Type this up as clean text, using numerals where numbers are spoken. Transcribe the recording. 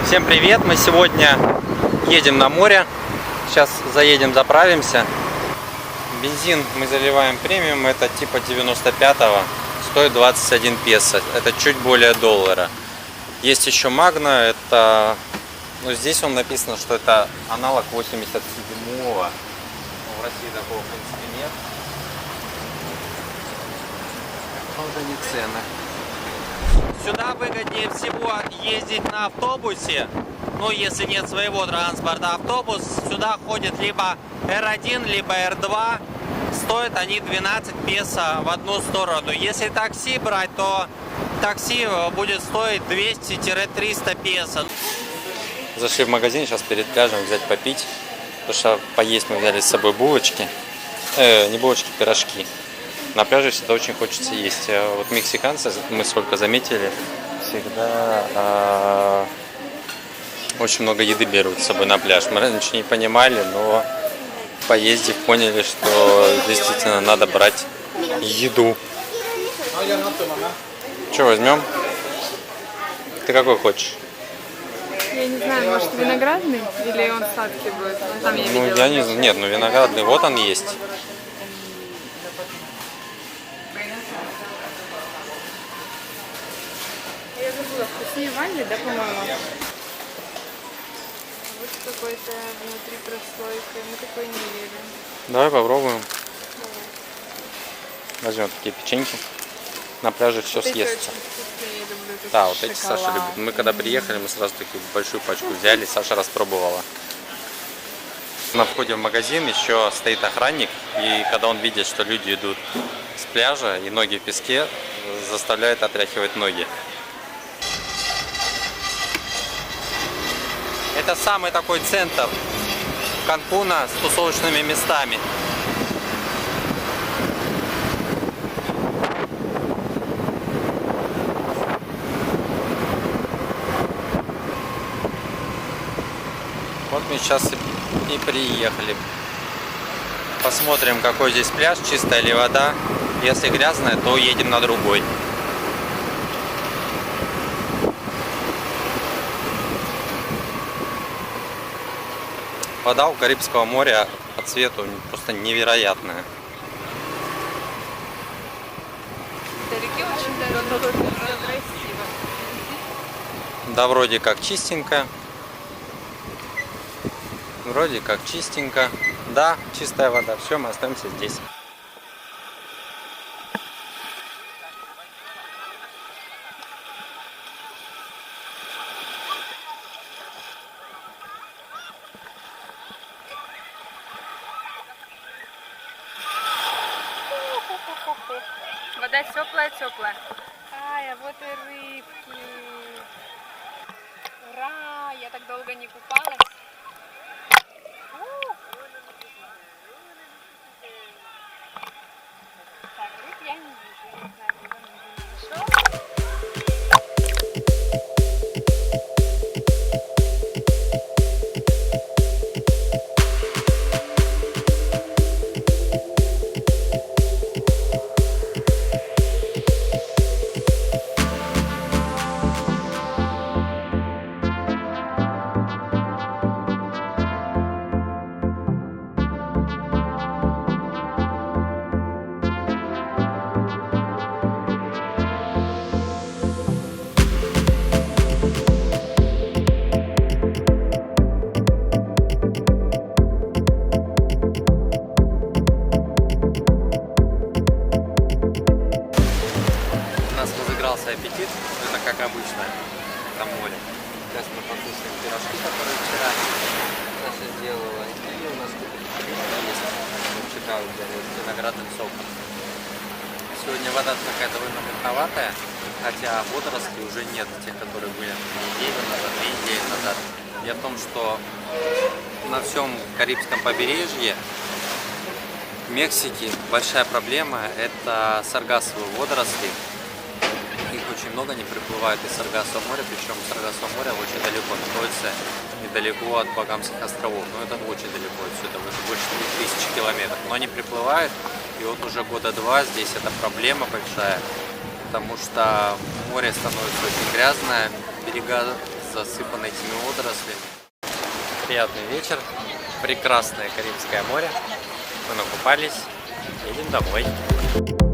Всем привет! Мы сегодня едем на море. Сейчас заедем, заправимся. Бензин мы заливаем премиум. Это типа 95-го. Стоит 21 песо. Это чуть более $1. Есть еще Магна. Это... Ну, здесь он написано, что это аналог 87-го. В России такого, в принципе, нет. Вот они цены. Сюда выгоднее всего ездить на автобусе. Ну, если нет своего транспорта, автобус сюда ходит либо R1, либо R2. Стоят они 12 песо в одну сторону. Если такси брать, то такси будет стоить 200-300 песо. Зашли в магазин, сейчас перед пляжем взять попить. Потому что поесть мы взяли с собой булочки. Не булочки, пирожки. На пляже всегда очень хочется есть. Вот мексиканцы, мы сколько заметили, всегда очень много еды берут с собой на пляж. Мы раньше не понимали, но поездив поняли, что действительно надо брать еду. Что возьмем? Ты какой хочешь? Я не знаю, может виноградный или он сладкий будет? Там я видела. Ну, я не знаю. Нет, ну виноградный, вот он есть. Я забыла, вкуснее ванили, да, по-моему? Вот какой-то внутри прослойка. Мы такой не ели. Давай попробуем. Возьмем такие печеньки. На пляже все съестся. Да, вот эти Саша любит. Мы когда приехали, мы сразу такую большую пачку взяли. Саша распробовала. На входе в магазин еще стоит охранник. И когда он видит, что люди идут с пляжа и ноги в песке, заставляет отряхивать ноги. Это самый такой центр Канкуна с тусовочными местами. Вот мы сейчас и приехали. Посмотрим, какой здесь пляж, чистая ли вода. Если грязная, то едем на другой. Вода у Карибского моря по цвету просто невероятная. Вдалеке очень даже красиво. Да, вроде как чистенько. Вроде как чистенько. Да, чистая вода. Все, мы остаемся здесь. Вода теплая-теплая. Ай, а вот и рыбки. Ура! Я так долго не купалась. Так, рыб я не вижу. Я не знаю, куда он нашел. Аппетит, это как обычно на море. Сейчас мы покушаем пирожки, которые вчера Саша сделала, и у нас тут есть вчера взяли с виноградным соком. Сегодня вода такая довольно мутноватая, хотя водорослей уже нет, тех, которые были неделю назад, 2 недели назад. Дело в том, что на всем Карибском побережье в Мексике большая проблема – это саргассовые водоросли. Их очень много, они приплывают из Саргассового моря, причем Саргассово море очень далеко находится, недалеко от Багамских островов. Но это очень далеко отсюда, это больше 3000 километров. Но они приплывают, и вот уже года 2 здесь это проблема большая, потому что море становится очень грязное, берега засыпан этими водорослями. Приятный вечер, прекрасное Карибское море. Мы накупались, едем домой.